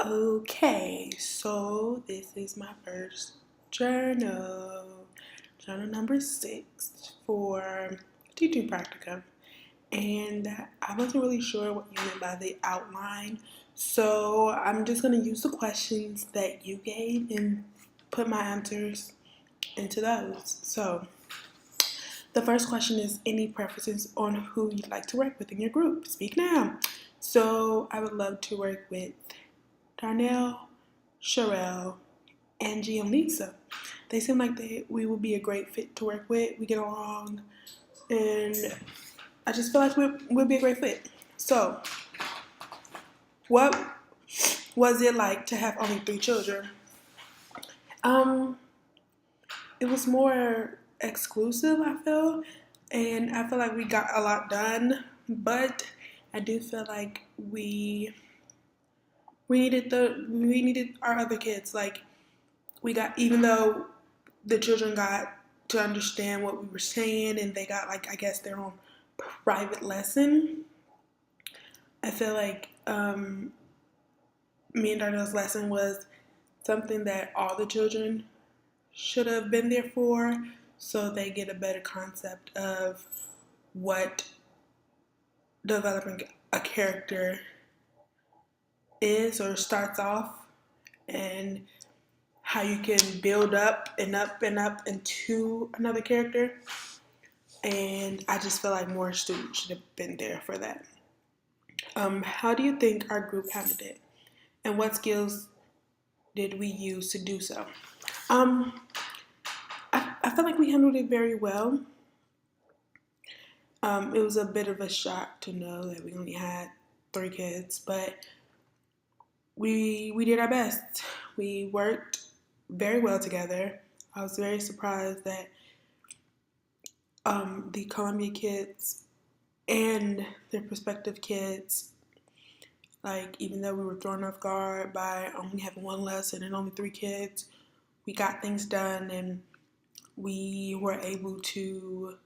Okay, so this is my first journal number 6 for teaching practicum. And I wasn't really sure what you meant by the outline, so I'm just going to use the questions that you gave and put my answers into those. So, the first question is any preferences on who you'd like to work with in your group? Speak now. So, I would love to work with Darnell, Sherelle, Angie, and Lisa. They seem like we would be a great fit to work with. We get along, and I just feel like we'll be a great fit. So, what was it like to have only 3 children? Um, it was more exclusive, I feel, and I feel like we got a lot done, but I do feel like we needed our other kids. Like we got, even though the children got to understand what we were saying and they got, like, I guess their own private lesson. I feel like me and Darnell's lesson was something that all the children should have been there for, so they get a better concept of what developing a character is or starts off, and how you can build up and up and up into another character. And I just feel like more students should have been there for that. How do you think our group handled it? And what skills did we use to do so? Um, I feel like we handled it very well. It was a bit of a shock to know that we only had 3 kids, but we did our best. We worked very well together. I was very surprised that the Columbia kids and their prospective kids, like, even though we were thrown off guard by only having one lesson and only 3 kids, we got things done and we were able to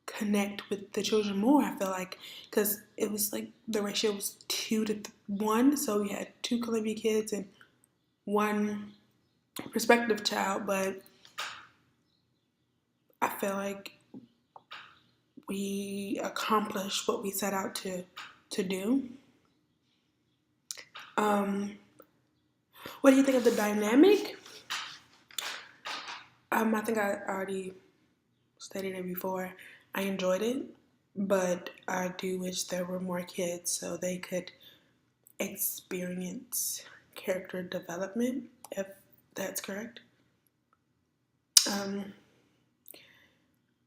connect with the children more. I feel like, because it was like the ratio was 2 to 1, so we had 2 Columbia kids and 1 prospective child, but I feel like we accomplished what we set out to do. What do you think of the dynamic? I think I already stated it before. I enjoyed it, but I do wish there were more kids so they could experience character development, if that's correct.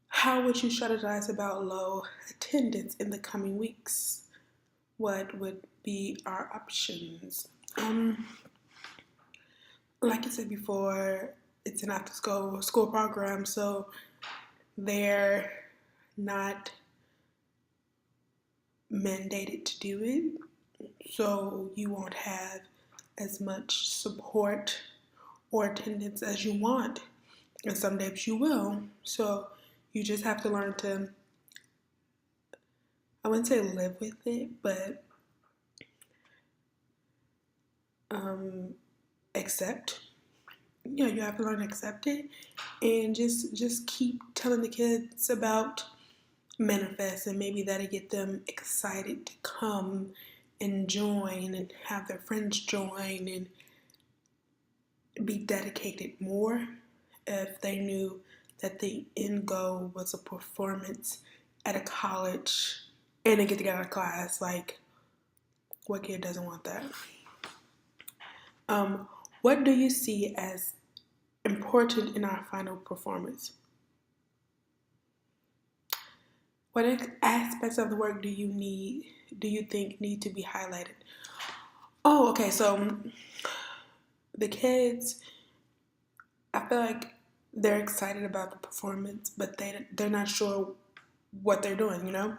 How would you strategize about low attendance in the coming weeks? What would be our options? Like I said before, it's an after school program, so they're not mandated to do it. So you won't have as much support or attendance as you want. And some days you will. So you just have to learn to, I wouldn't say live with it, but accept. You know, you have to learn to accept it, and just keep telling the kids about Manifest, and maybe that'll get them excited to come and join and have their friends join and be dedicated more if they knew that the end goal was a performance at a college and they get to get out of class. Like, what kid doesn't want that? What do you see as important in our final performance? What aspects of the work do you think need to be highlighted? Oh, okay. So the kids, I feel like they're excited about the performance, but they're not sure what they're doing, you know?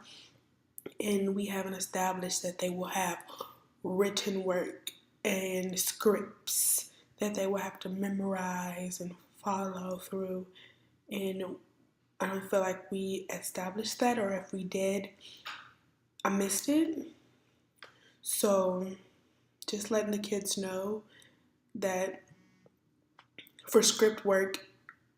And we haven't established that they will have written work and scripts that they will have to memorize and follow through. And I don't feel like we established that, or if we did, I missed it. So just letting the kids know that for script work,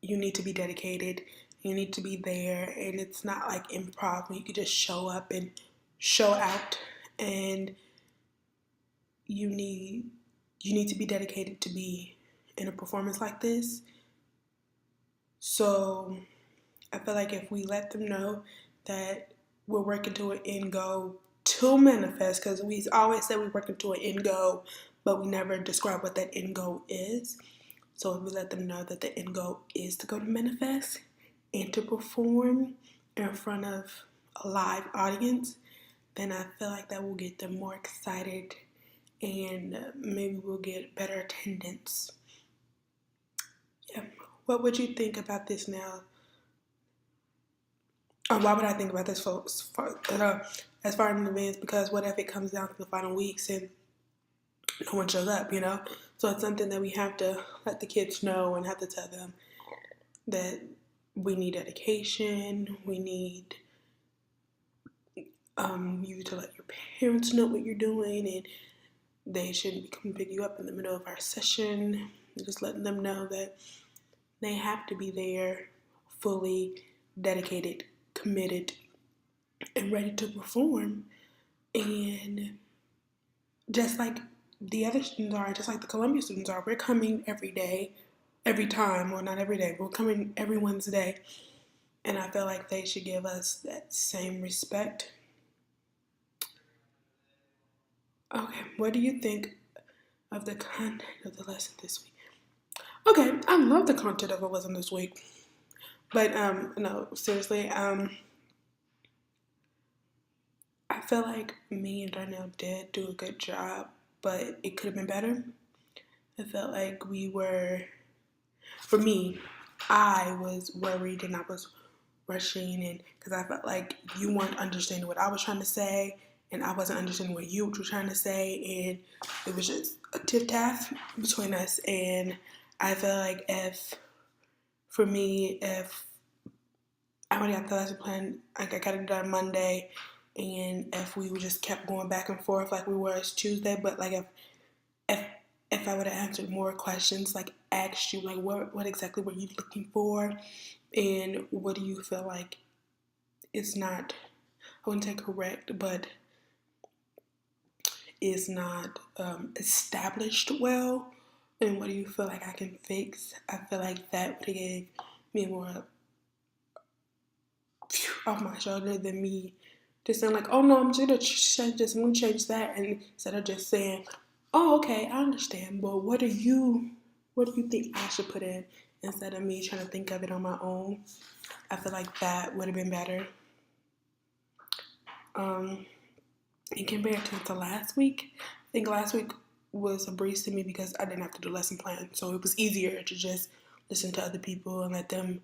you need to be dedicated. You need to be there, and it's not like improv where you can just show up and show out. And you need to be dedicated to be in a performance like this. So I feel like if we let them know that we're working to an end goal to manifest, because we always say we're working to an end goal, but we never describe what that end goal is. So if we let them know that the end goal is to go to manifest and to perform in front of a live audience, then I feel like that will get them more excited, and maybe we'll get better attendance. Yeah. What would you think about this now? Or why would I think about this as far in advance? Because what if it comes down to the final weeks and no one shows up, So it's something that we have to let the kids know and have to tell them that we need dedication. We need you to let your parents know what you're doing, and they shouldn't be coming to pick you up in the middle of our session. Just letting them know that they have to be there, fully dedicated, committed, and ready to perform. And just like the other students are, just like the Columbia students are, we're coming every day, every time, well, not every day, we're coming every Wednesday. And I feel like they should give us that same respect. Okay, what do you think of the content of the lesson this week? Okay, I love the content of the lesson this week. But, no, seriously, I feel like me and Darnell did do a good job, but it could have been better. I felt like for me, I was worried and I was rushing, and because I felt like you weren't understanding what I was trying to say, and I wasn't understanding what you were trying to say, and it was just a tiff-taff between us. And I feel like if I already got the lesson plan, like I got it done Monday, and if we just kept going back and forth like we were as Tuesday, but like if I would have answered more questions, like asked you like what exactly were you looking for, and what do you feel like it's not, I wouldn't say correct, but is not established well, and what do you feel like I can fix? I feel like that would have gave me more off my shoulder than me just saying like, oh no, I'm just gonna change this, I'm gonna change that, and instead of just saying, oh okay, I understand, but what do you think I should put in, instead of me trying to think of it on my own. I feel like that would have been better. And compared to last week, I think last week was a breeze to me because I didn't have to do lesson plan, so it was easier to just listen to other people and let them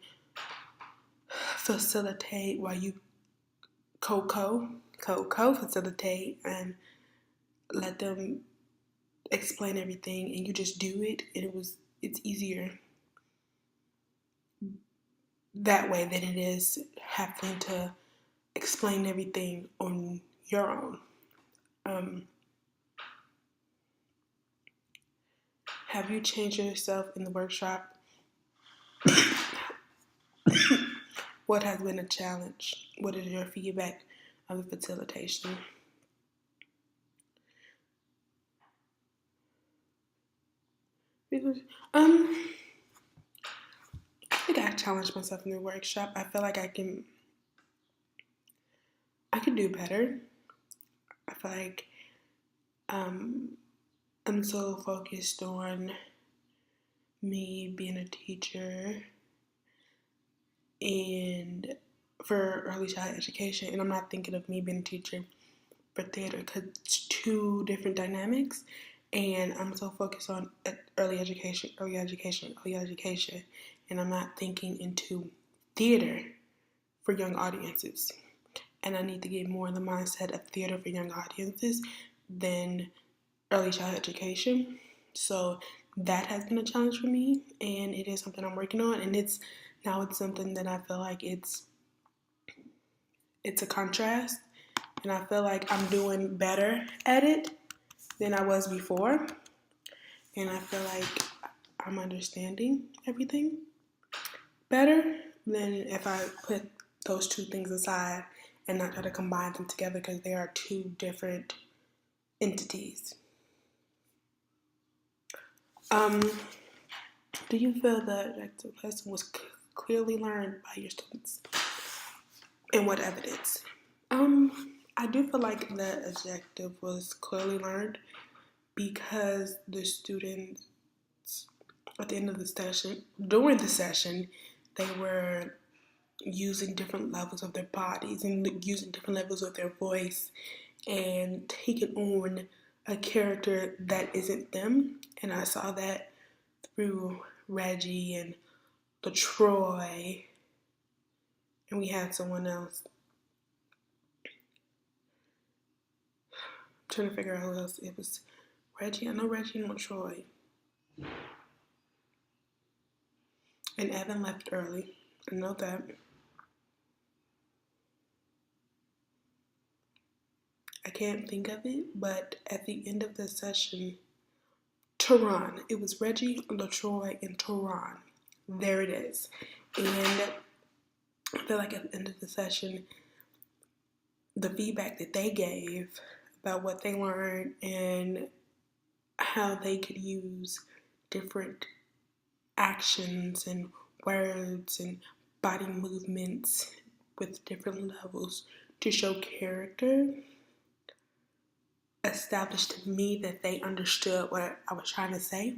facilitate while you co-facilitate, and let them explain everything, and you just do it, and it's easier that way than it is having to explain everything on your own. Have you changed yourself in the workshop? What has been a challenge? What is your feedback of the facilitation? I think I challenged myself in the workshop. I feel like I can do better. I feel like I'm so focused on me being a teacher and for early childhood education, and I'm not thinking of me being a teacher for theater because it's two different dynamics, and I'm so focused on early education, and I'm not thinking into theater for young audiences. And I need to get more in the mindset of theater for young audiences than early childhood education. So that has been a challenge for me, and it is something I'm working on, and it's something that I feel like it's a contrast, and I feel like I'm doing better at it than I was before, and I feel like I'm understanding everything better than if I put those two things aside and not try to combine them together because they are two different entities. Do you feel the objective lesson was clearly learned by your students? And what evidence? I do feel like the objective was clearly learned because the students at the end of the session, during the session, they were using different levels of their bodies and using different levels of their voice and taking on a character that isn't them. And I saw that through Reggie and LaTroy, and we had someone else. I'm trying to figure out who else. It was Reggie. I know Reggie and LaTroy. And Evan left early. I know that. I can't think of it, but at the end of the session, Tehran. It was Reggie, LaTroy, and Tehran. There it is. And I feel like at the end of the session, the feedback that they gave about what they learned and how they could use different actions and words and body movements with different levels to show character established to me that they understood what I was trying to say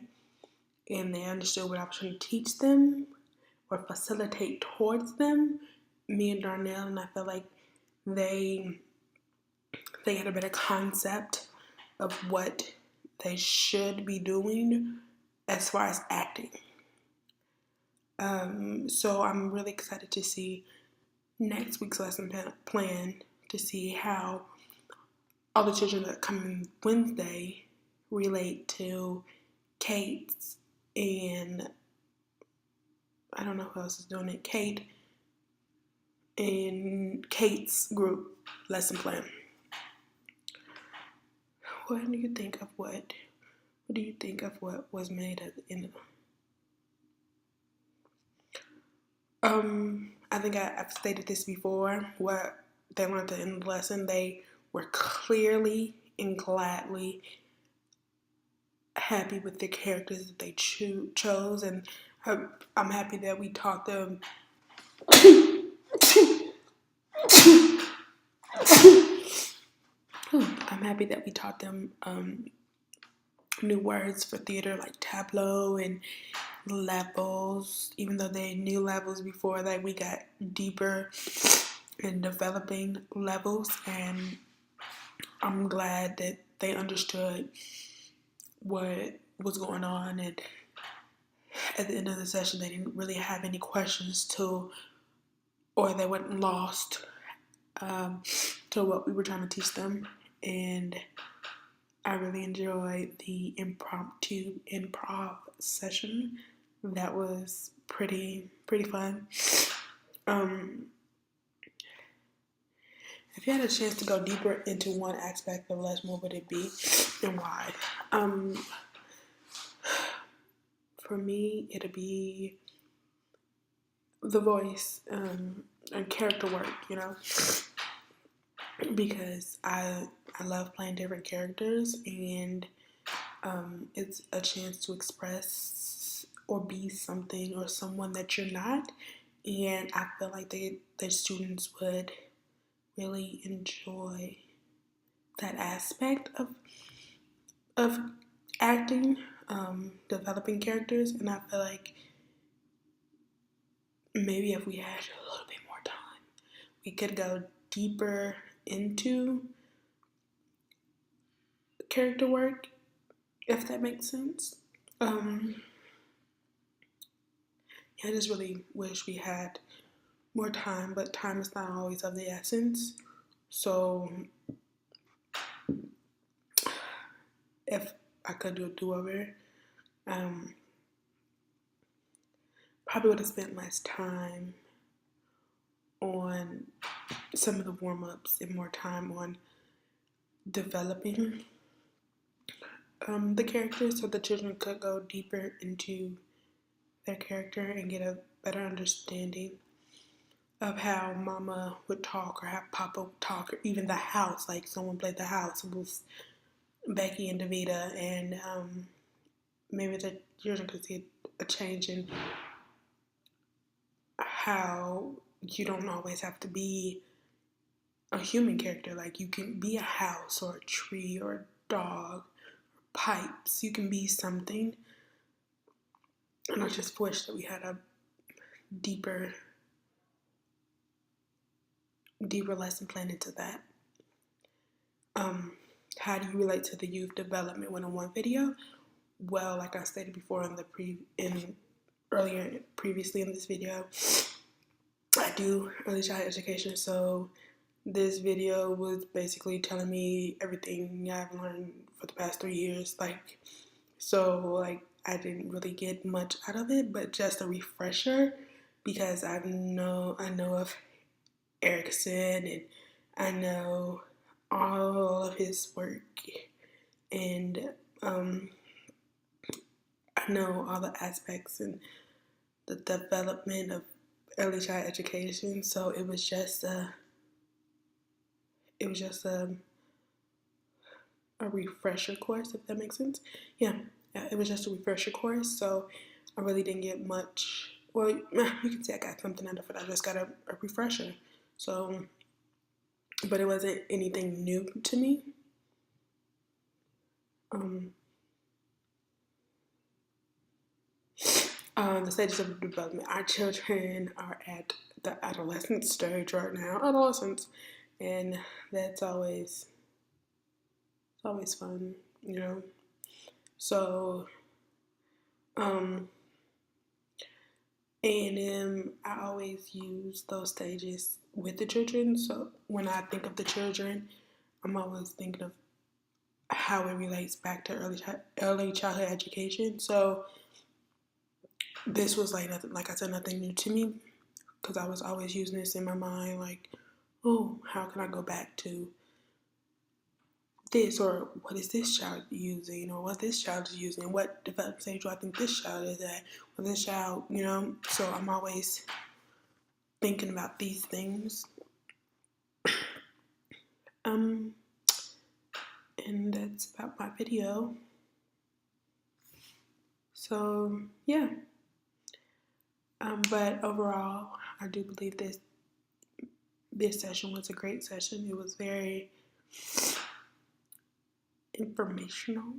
and they understood what I was trying to teach them or facilitate towards them, me and Darnell, and I feel like they had a better concept of what they should be doing as far as acting. So I'm really excited to see next week's lesson plan to see how all the children that come in Wednesday relate to Kate's and I don't know who else is doing it. Kate and Kate's group lesson plan. What do you think of what? What do you think of what was made at the end of I think I've stated this before. What they learned at the end of the lesson, they were clearly and gladly happy with the characters that they chose, and I'm happy that we taught them. I'm happy that we taught them new words for theater like tableau and levels, even though they knew levels before that, we got deeper in developing levels, and I'm glad that they understood what was going on, and at the end of the session they didn't really have any questions or they weren't lost to what we were trying to teach them, and I really enjoyed the improv session. That was pretty fun. If you had a chance to go deeper into one aspect of Les, what would it be and why? For me, it'd be the voice and character work, because I love playing different characters, and it's a chance to express or be something or someone that you're not, and I feel like the students would really enjoy that aspect of acting, developing characters, and I feel like maybe if we had a little bit more time, we could go deeper into character work, if that makes sense. I just really wish we had more time, but time is not always of the essence. So if I could do a do-over, probably would have spent less time on some of the warm-ups and more time on developing the characters so the children could go deeper into their character and get a better understanding of how Mama would talk or how Papa would talk, or even the house. Like someone played the house. It was Becky and Davita, and maybe the children could see a change in how you don't always have to be a human character. Like you can be a house or a tree or a dog, or pipes. You can be something. And I just wish that we had a deeper lesson plan into that. How do you relate to the youth development 101 video? Well, like I stated before previously in this video, I do early childhood education, so this video was basically telling me everything I've learned for the past 3 years. I didn't really get much out of it, but just a refresher, because I know of Erickson, and I know all of his work, and I know all the aspects and the development of early child education. So it was just a refresher course, if that makes sense. Yeah, it was just a refresher course. So I really didn't get much. Well, you can say I got something out of it. I just got a refresher. So, but it wasn't anything new to me. The stages of development. Our children are at the adolescent stage right now, adolescence, and that's always fun, you know. So, A&M, I always use those stages with the children. So when I think of the children, I'm always thinking of how it relates back to early childhood education. So this was like nothing, like I said, nothing new to me, because I was always using this in my mind, like, oh, how can I go back to this, or what is this child using, or what this child is using, what development stage do I think this child is at, or this child, you know. So I'm always thinking about these things. And that's about my video. So yeah. But overall, I do believe this session was a great session. It was very informational,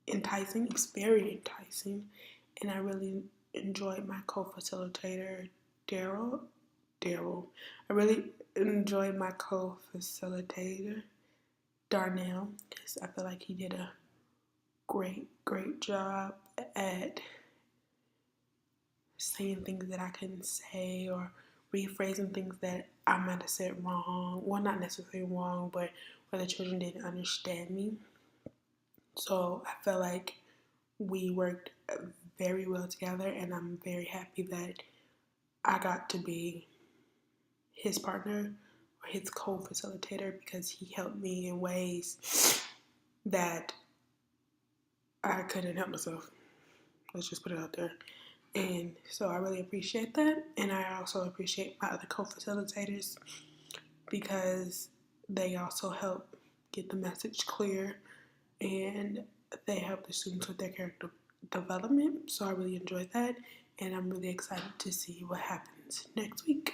enticing. It was very enticing, and I really enjoyed my co-facilitator, Daryl. I really enjoyed my co-facilitator, Darnell, because I feel like he did a great job at saying things that I couldn't say, or rephrasing things that I might have said wrong. Well, not necessarily wrong, but where the children didn't understand me. So I felt like we worked very well together, and I'm very happy that I got to be his partner or his co-facilitator, because he helped me in ways that I couldn't help myself. Let's just put it out there. And so I really appreciate that. And I also appreciate my other co-facilitators, because they also help get the message clear, and they help the students with their character development. So I really enjoyed that, and I'm really excited to see what happens next week.